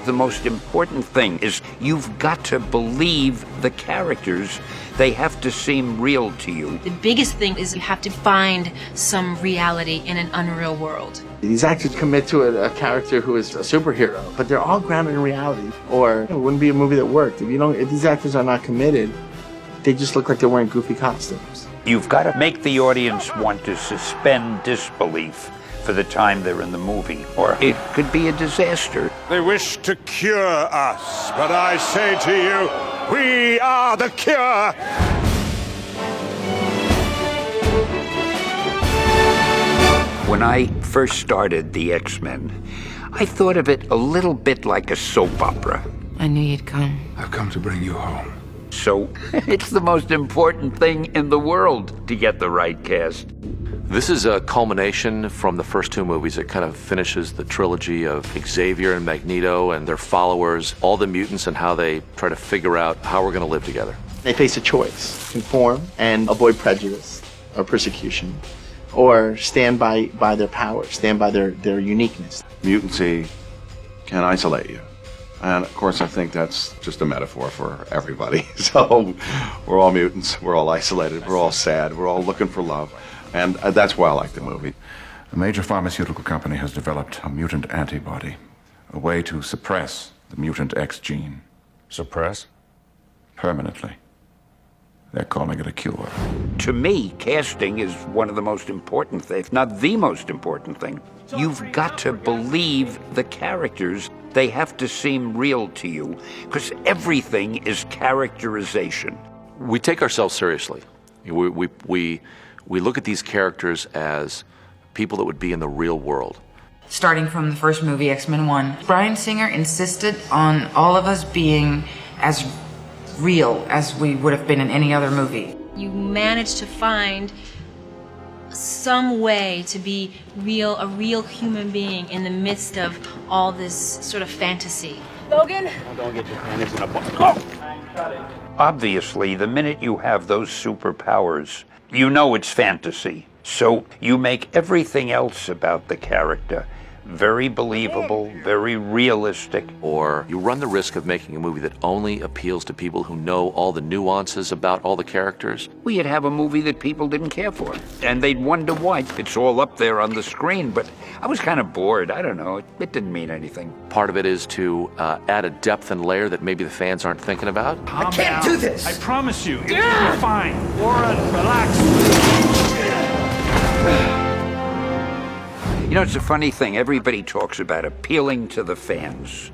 The most important thing is you've got to believe the characters. They have to seem real to you. The biggest thing is you have to find some reality in an unreal world. These actors commit to a character who is a superhero, but they're all grounded in reality, or it wouldn't be a movie that worked. If these actors are not committed, they just look like they're wearing goofy costumes. You've got to make the audience want to suspend disbelief for the time they're in the movie, or it could be a disaster. They wish to cure us, but I say to you, we are the cure! When I first started the X-Men, I thought of it a little bit like a soap opera. I knew you'd come. I've come to bring you home. So it's the most important thing in the world to get the right cast. This is a culmination from the first two movies. It kind of finishes the trilogy of Xavier and Magneto and their followers, all the mutants, and how they try to figure out how we're going to live together. They face a choice: conform and avoid prejudice or persecution, or stand by their power, stand by their uniqueness. Mutancy can isolate you. And of course, I think that's just a metaphor for everybody. So we're all mutants, we're all isolated, we're all sad, we're all looking for love. And that's why I like the movie. A major pharmaceutical company has developed a mutant antibody, a way to suppress the mutant X gene. Suppress? Permanently. They're calling it a cure. To me, casting is one of the most important things, if not the most important thing. You've got to believe the characters. They have to seem real to you, because everything is characterization. We take ourselves seriously. We look at these characters as people that would be in the real world. Starting from the first movie, X-Men 1, Bryan Singer insisted on all of us being as real as we would have been in any other movie. You manage to find some way to be real, a real human being in the midst of all this sort of fantasy. Logan? Don't get your panties in a bun. Go! Obviously, the minute you have those superpowers, you know it's fantasy. So you make everything else about the character very believable, very realistic. Or you run the risk of making a movie that only appeals to people who know all the nuances about all the characters. We'd have a movie that people didn't care for, and they'd wonder why. It's all up there on the screen, but I was kind of bored. I don't know. It didn't mean anything. Part of it is to add a depth and layer that maybe the fans aren't thinking about. I can't do this! I promise you, you're fine. Warren, relax. You know, it's a funny thing. Everybody talks about appealing to the fans.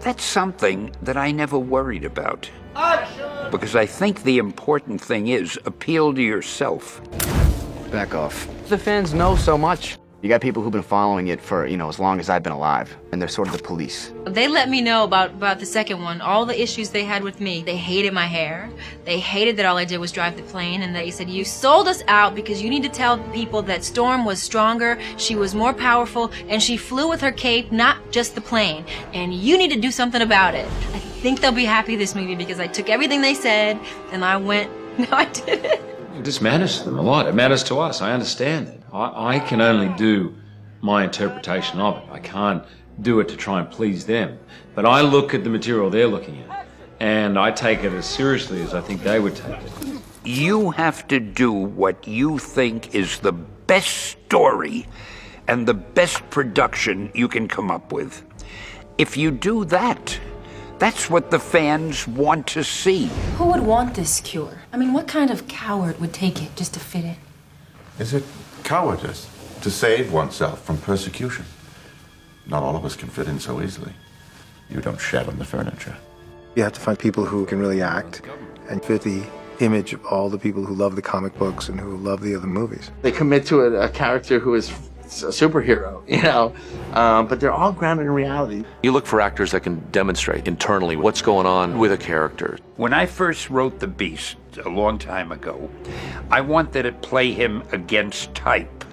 That's something that I never worried about. Because I think the important thing is appeal to yourself. Back off. The fans know so much. You got people who've been following it for, as long as I've been alive, and they're sort of the police. They let me know about the second one, all the issues they had with me. They hated my hair. They hated that all I did was drive the plane, and they said, you sold us out because you need to tell people that Storm was stronger, she was more powerful, and she flew with her cape, not just the plane. And you need to do something about it. I think they'll be happy this movie because I took everything they said, and I went, no, I did it. This matters to them a lot. It matters to us. I understand it. I can only do my interpretation of it. I can't do it to try and please them. But I look at the material they're looking at, and I take it as seriously as I think they would take it. You have to do what you think is the best story and the best production you can come up with. If you do that, that's what the fans want to see. Who would want this cure? I mean, what kind of coward would take it just to fit in? Is it cowardice to save oneself from persecution? Not all of us can fit in so easily. You don't shed on the furniture. You have to find people who can really act and fit the image of all the people who love the comic books and who love the other movies. They commit to a character who is a superhero, but they're all grounded in reality. You look for actors that can demonstrate internally what's going on with a character. When I first wrote The Beast a long time ago, I wanted to play him against type.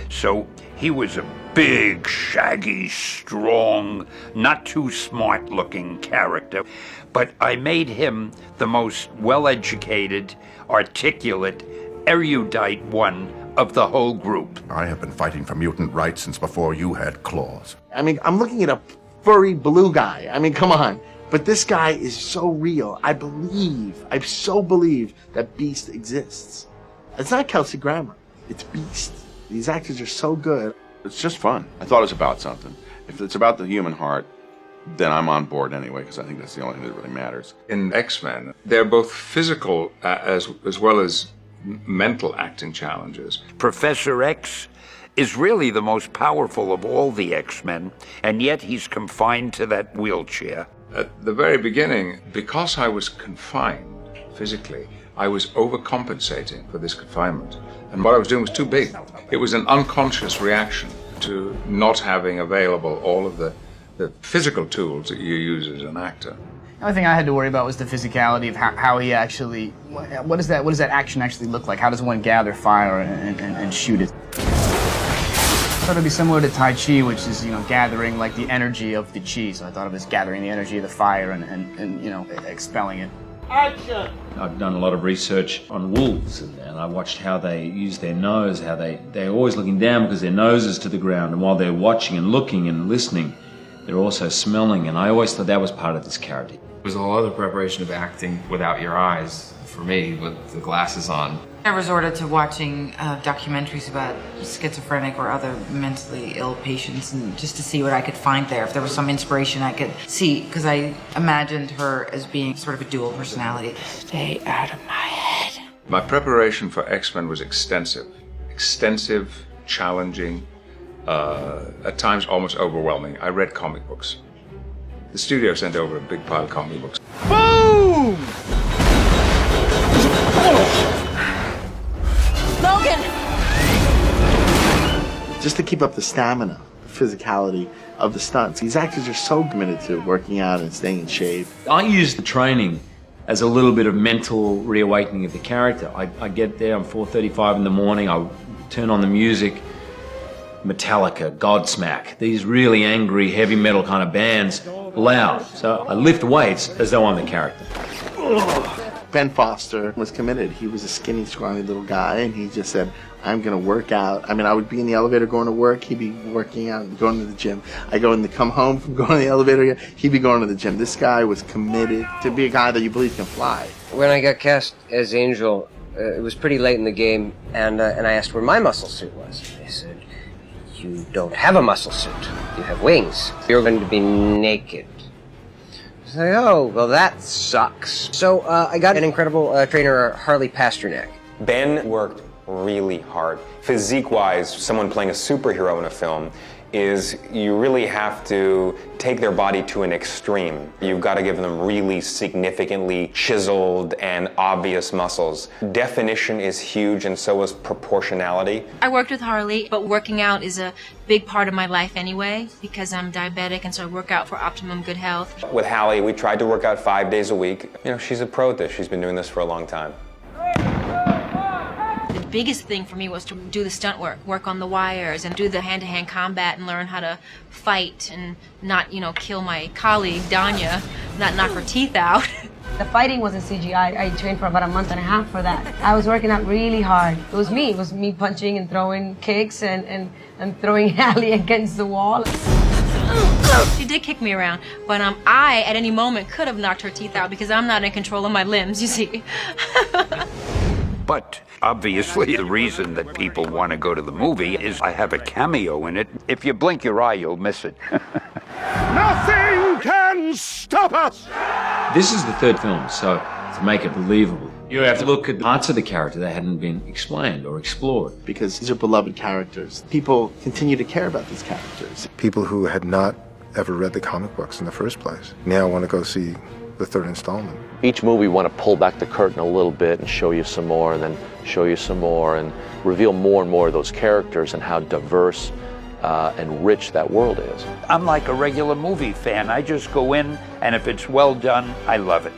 So he was a big, shaggy, strong, not too smart-looking character. But I made him the most well-educated, articulate, erudite one of the whole group. I have been fighting for mutant rights since before you had claws. I mean, I'm looking at a furry blue guy. I mean, come on. But this guy is so real. I so believe that Beast exists. It's not Kelsey Grammer. It's Beast. These actors are so good. It's just fun. I thought it was about something. If it's about the human heart, then I'm on board anyway, because I think that's the only thing that really matters. In X-Men, they're both physical as well as mental acting challenges. Professor X is really the most powerful of all the X-Men, and yet he's confined to that wheelchair. At the very beginning, because I was confined physically, I was overcompensating for this confinement. And what I was doing was too big. It was an unconscious reaction to not having available all of the physical tools that you use as an actor. The only thing I had to worry about was the physicality of how he actually, what does that action actually look like? How does one gather fire and shoot it? I thought it'd be similar to Tai Chi, which is, gathering like the energy of the chi. So I thought of it as gathering the energy of the fire and expelling it. Action! I've done a lot of research on wolves, and I watched how they use their nose, how they're always looking down because their nose is to the ground, and while they're watching and looking and listening, they're also smelling, and I always thought that was part of this character. It was a lot of preparation of acting without your eyes, for me, with the glasses on. I resorted to watching documentaries about schizophrenic or other mentally ill patients, and just to see what I could find there. If there was some inspiration I could see, because I imagined her as being sort of a dual personality. Stay out of my head. My preparation for X-Men was extensive, challenging, at times almost overwhelming. I read comic books. The studio sent over a big pile of comic books. Boom! Logan! Just to keep up the stamina, the physicality of the stunts. These actors are so committed to working out and staying in shape. I use the training as a little bit of mental reawakening of the character. I get there, I'm 4:35 in the morning, I turn on the music, Metallica, Godsmack, these really angry, heavy metal kind of bands, loud. So I lift weights as though I'm the character. Ben Foster was committed. He was a skinny, scrawny little guy, and he just said, I'm going to work out. I mean, I would be in the elevator going to work. He'd be working out and going to the gym. I go in to come home from going to the elevator. He'd be going to the gym. This guy was committed to be a guy that you believe can fly. When I got cast as Angel, it was pretty late in the game, and I asked where my muscle suit was. They said, you don't have a muscle suit. You have wings. You're going to be naked. I was like, oh, well, that sucks. So I got an incredible trainer, Harley Pasternak. Ben worked really hard. Physique-wise, someone playing a superhero in a film is you really have to take their body to an extreme. You've got to give them really significantly chiseled and obvious muscles. Definition is huge, and so is proportionality. I worked with Harley, but working out is a big part of my life anyway, because I'm diabetic, and so I work out for optimum good health. With Hallie, we tried to work out 5 days a week. You know, she's a pro at this. She's been doing this for a long time. The biggest thing for me was to do the stunt work on the wires, and do the hand-to-hand combat, and learn how to fight and not, kill my colleague, Danya, not knock her teeth out. The fighting wasn't CGI. I trained for about a month and a half for that. I was working out really hard. It was me punching and throwing kicks and throwing Hallie against the wall. She did kick me around, but I, at any moment, could have knocked her teeth out because I'm not in control of my limbs, you see. But obviously the reason that people want to go to the movie is I have a cameo in it. If you blink your eye, you'll miss it. Nothing can stop us! This is the third film, so to make it believable, you have to look at parts of the character that hadn't been explained or explored. Because these are beloved characters. People continue to care about these characters. People who had not ever read the comic books in the first place now want to go see the third installment. Each movie want to pull back the curtain a little bit and show you some more, and then show you some more, and reveal more and more of those characters and how diverse and rich that world is. I'm like a regular movie fan. I just go in, and if it's well done, I love it.